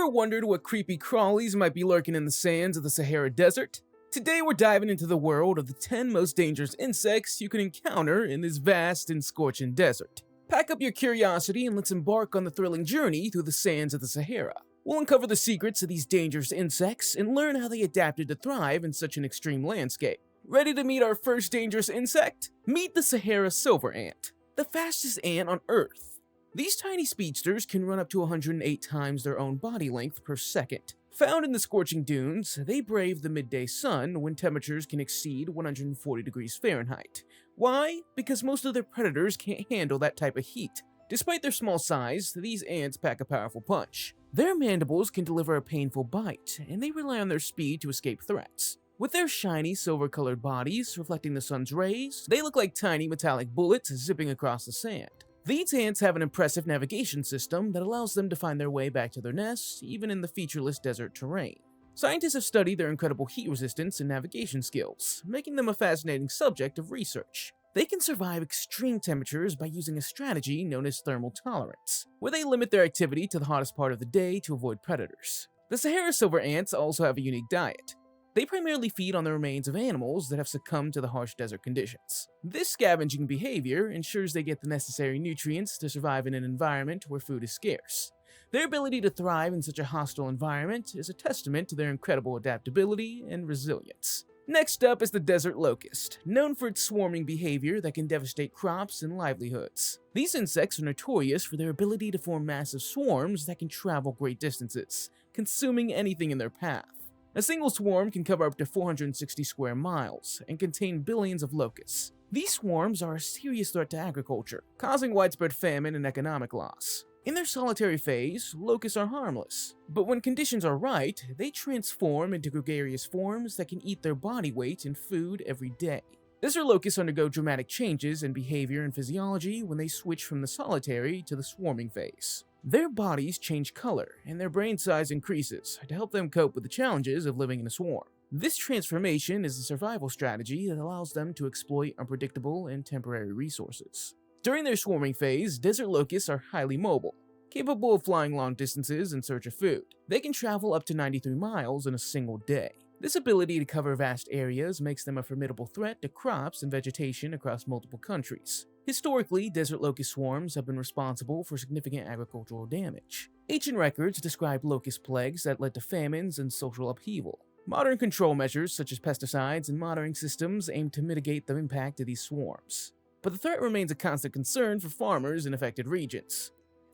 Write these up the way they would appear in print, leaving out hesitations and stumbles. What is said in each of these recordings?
Ever wondered what creepy crawlies might be lurking in the sands of the Sahara Desert? Today we're diving into the world of the 10 most dangerous insects you can encounter in this vast and scorching desert. Pack up your curiosity and let's embark on the thrilling journey through the sands of the Sahara. We'll uncover the secrets of these dangerous insects and learn how they adapted to thrive in such an extreme landscape. Ready to meet our first dangerous insect? Meet the Sahara Silver Ant, the fastest ant on Earth. These tiny speedsters can run up to 108 times their own body length per second. Found in the scorching dunes, they brave the midday sun when temperatures can exceed 140 degrees Fahrenheit. Why? Because most of their predators can't handle that type of heat. Despite their small size, these ants pack a powerful punch. Their mandibles can deliver a painful bite, and they rely on their speed to escape threats. With their shiny silver-colored bodies reflecting the sun's rays, they look like tiny metallic bullets zipping across the sand. These ants have an impressive navigation system that allows them to find their way back to their nests, even in the featureless desert terrain. Scientists have studied their incredible heat resistance and navigation skills, making them a fascinating subject of research. They can survive extreme temperatures by using a strategy known as thermal tolerance, where they limit their activity to the hottest part of the day to avoid predators. The Sahara silver ants also have a unique diet. They primarily feed on the remains of animals that have succumbed to the harsh desert conditions. This scavenging behavior ensures they get the necessary nutrients to survive in an environment where food is scarce. Their ability to thrive in such a hostile environment is a testament to their incredible adaptability and resilience. Next up is the desert locust, known for its swarming behavior that can devastate crops and livelihoods. These insects are notorious for their ability to form massive swarms that can travel great distances, consuming anything in their path. A single swarm can cover up to 460 square miles and contain billions of locusts. These swarms are a serious threat to agriculture, causing widespread famine and economic loss. In their solitary phase, locusts are harmless, but when conditions are right, they transform into gregarious forms that can eat their body weight in food every day. Desert locusts undergo dramatic changes in behavior and physiology when they switch from the solitary to the swarming phase. Their bodies change color, and their brain size increases to help them cope with the challenges of living in a swarm. This transformation is a survival strategy that allows them to exploit unpredictable and temporary resources. During their swarming phase, desert locusts are highly mobile, capable of flying long distances in search of food. They can travel up to 93 miles in a single day. This ability to cover vast areas makes them a formidable threat to crops and vegetation across multiple countries. Historically, desert locust swarms have been responsible for significant agricultural damage. Ancient records describe locust plagues that led to famines and social upheaval. Modern control measures such as pesticides and monitoring systems aim to mitigate the impact of these swarms. But the threat remains a constant concern for farmers in affected regions.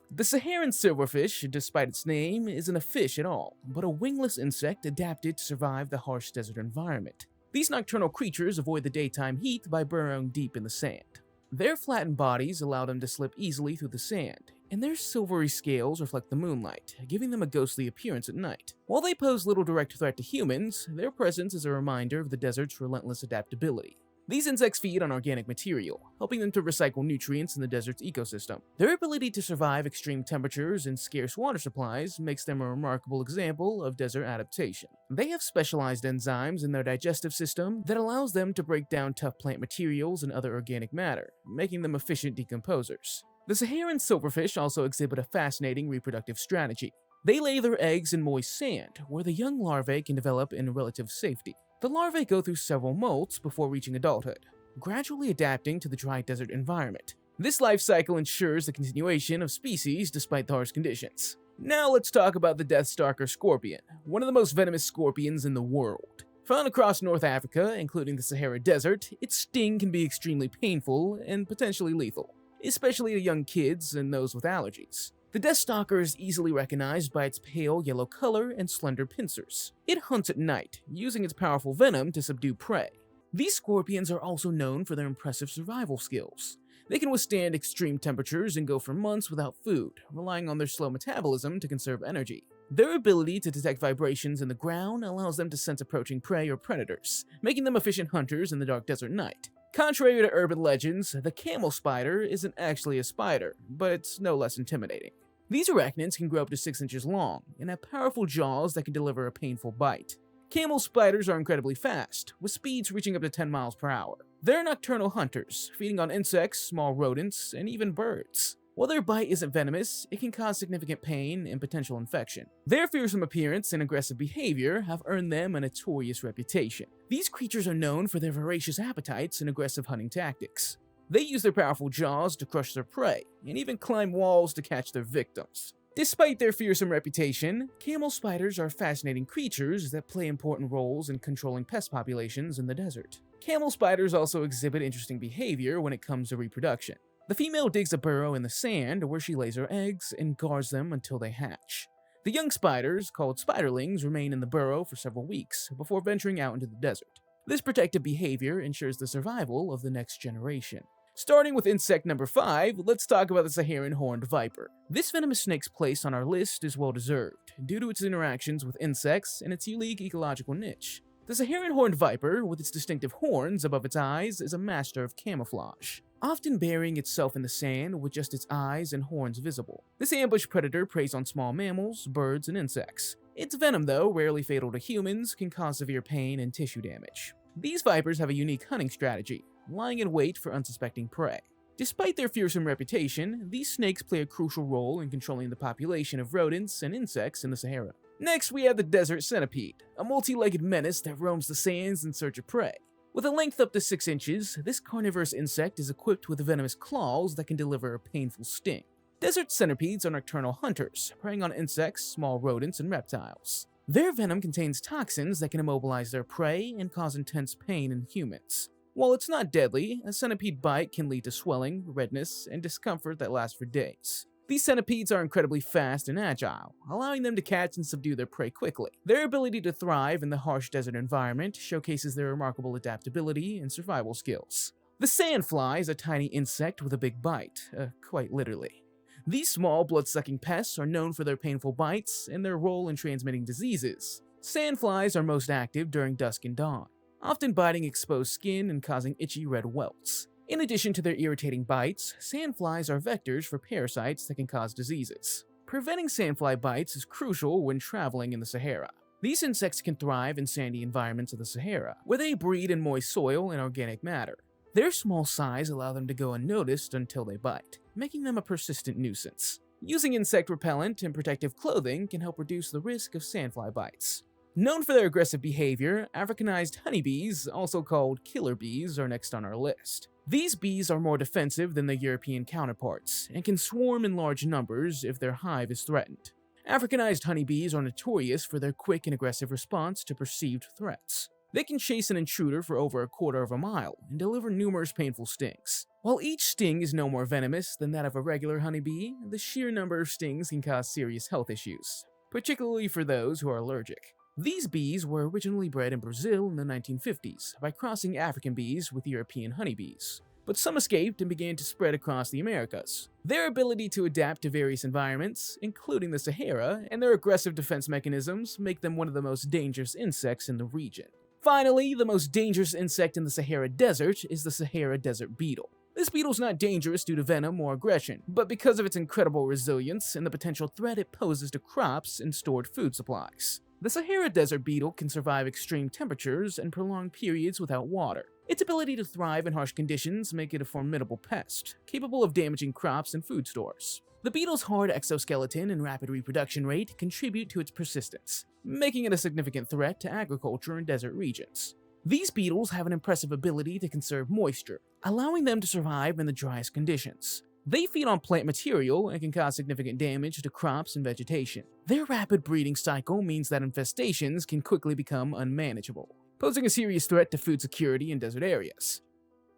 The Saharan Silverfish, despite its name, isn't a fish at all, but a wingless insect adapted to survive the harsh desert environment. These nocturnal creatures avoid the daytime heat by burrowing deep in the sand. Their flattened bodies allow them to slip easily through the sand, and their silvery scales reflect the moonlight, giving them a ghostly appearance at night. While they pose little direct threat to humans, their presence is a reminder of the desert's relentless adaptability. These insects feed on organic material, helping them to recycle nutrients in the desert's ecosystem. Their ability to survive extreme temperatures and scarce water supplies makes them a remarkable example of desert adaptation. They have specialized enzymes in their digestive system that allows them to break down tough plant materials and other organic matter, making them efficient decomposers. The Saharan silverfish also exhibit a fascinating reproductive strategy. They lay their eggs in moist sand, where the young larvae can develop in relative safety. The larvae go through several molts before reaching adulthood, gradually adapting to the dry desert environment. This life cycle ensures the continuation of species despite the harsh conditions. Now let's talk about the Deathstalker Scorpion, one of the most venomous scorpions in the world. Found across North Africa, including the Sahara Desert, its sting can be extremely painful and potentially lethal, especially to young kids and those with allergies. The Deathstalker is easily recognized by its pale yellow color and slender pincers. It hunts at night, using its powerful venom to subdue prey. These scorpions are also known for their impressive survival skills. They can withstand extreme temperatures and go for months without food, relying on their slow metabolism to conserve energy. Their ability to detect vibrations in the ground allows them to sense approaching prey or predators, making them efficient hunters in the dark desert night. Contrary to urban legends, the Camel Spider isn't actually a spider, but it's no less intimidating. These arachnids can grow up to 6 inches long and have powerful jaws that can deliver a painful bite. Camel spiders are incredibly fast, with speeds reaching up to 10 miles per hour. They're nocturnal hunters, feeding on insects, small rodents, and even birds. While their bite isn't venomous, it can cause significant pain and potential infection. Their fearsome appearance and aggressive behavior have earned them a notorious reputation. These creatures are known for their voracious appetites and aggressive hunting tactics. They use their powerful jaws to crush their prey, and even climb walls to catch their victims. Despite their fearsome reputation, camel spiders are fascinating creatures that play important roles in controlling pest populations in the desert. Camel spiders also exhibit interesting behavior when it comes to reproduction. The female digs a burrow in the sand where she lays her eggs and guards them until they hatch. The young spiders, called spiderlings, remain in the burrow for several weeks before venturing out into the desert. This protective behavior ensures the survival of the next generation. Starting with insect number 5, let's talk about the Saharan horned viper. This venomous snake's place on our list is well deserved, due to its interactions with insects and its unique ecological niche. The Saharan horned viper, with its distinctive horns above its eyes, is a master of camouflage, often burying itself in the sand with just its eyes and horns visible. This ambush predator preys on small mammals, birds, and insects. Its venom, though rarely fatal to humans, can cause severe pain and tissue damage. These vipers have a unique hunting strategy, lying in wait for unsuspecting prey. Despite their fearsome reputation, these snakes play a crucial role in controlling the population of rodents and insects in the Sahara. Next, we have the desert centipede, a multi-legged menace that roams the sands in search of prey. With a length up to 6 inches, this carnivorous insect is equipped with venomous claws that can deliver a painful sting. Desert centipedes are nocturnal hunters, preying on insects, small rodents, and reptiles. Their venom contains toxins that can immobilize their prey and cause intense pain in humans. While it's not deadly, a centipede bite can lead to swelling, redness, and discomfort that lasts for days. These centipedes are incredibly fast and agile, allowing them to catch and subdue their prey quickly. Their ability to thrive in the harsh desert environment showcases their remarkable adaptability and survival skills. The Sandfly is a tiny insect with a big bite, quite literally. These small, blood-sucking pests are known for their painful bites and their role in transmitting diseases. Sandflies are most active during dusk and dawn, often biting exposed skin and causing itchy red welts. In addition to their irritating bites, sandflies are vectors for parasites that can cause diseases. Preventing sandfly bites is crucial when traveling in the Sahara. These insects can thrive in sandy environments of the Sahara, where they breed in moist soil and organic matter. Their small size allows them to go unnoticed until they bite, making them a persistent nuisance. Using insect repellent and protective clothing can help reduce the risk of sandfly bites. Known for their aggressive behavior, Africanized honeybees, also called killer bees, are next on our list. These bees are more defensive than their European counterparts, and can swarm in large numbers if their hive is threatened. Africanized honeybees are notorious for their quick and aggressive response to perceived threats. They can chase an intruder for over a quarter of a mile and deliver numerous painful stings. While each sting is no more venomous than that of a regular honeybee, the sheer number of stings can cause serious health issues, particularly for those who are allergic. These bees were originally bred in Brazil in the 1950s by crossing African bees with European honeybees, but some escaped and began to spread across the Americas. Their ability to adapt to various environments, including the Sahara, and their aggressive defense mechanisms make them one of the most dangerous insects in the region. Finally, the most dangerous insect in the Sahara Desert is the Sahara Desert Beetle. This beetle's not dangerous due to venom or aggression, but because of its incredible resilience and the potential threat it poses to crops and stored food supplies. The Sahara Desert Beetle can survive extreme temperatures and prolonged periods without water. Its ability to thrive in harsh conditions make it a formidable pest, capable of damaging crops and food stores. The beetle's hard exoskeleton and rapid reproduction rate contribute to its persistence, making it a significant threat to agriculture in desert regions. These beetles have an impressive ability to conserve moisture, allowing them to survive in the driest conditions. They feed on plant material and can cause significant damage to crops and vegetation. Their rapid breeding cycle means that infestations can quickly become unmanageable, posing a serious threat to food security in desert areas.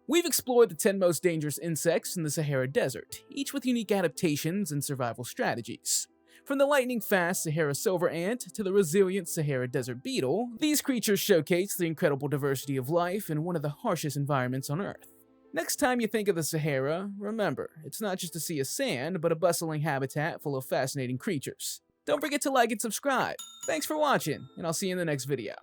We've explored the 10 most dangerous insects in the Sahara Desert, each with unique adaptations and survival strategies. From the lightning-fast Sahara Silver Ant to the resilient Sahara Desert Beetle, these creatures showcase the incredible diversity of life in one of the harshest environments on Earth. Next time you think of the Sahara, remember, it's not just a sea of sand, but a bustling habitat full of fascinating creatures. Don't forget to like and subscribe. Thanks for watching, and I'll see you in the next video.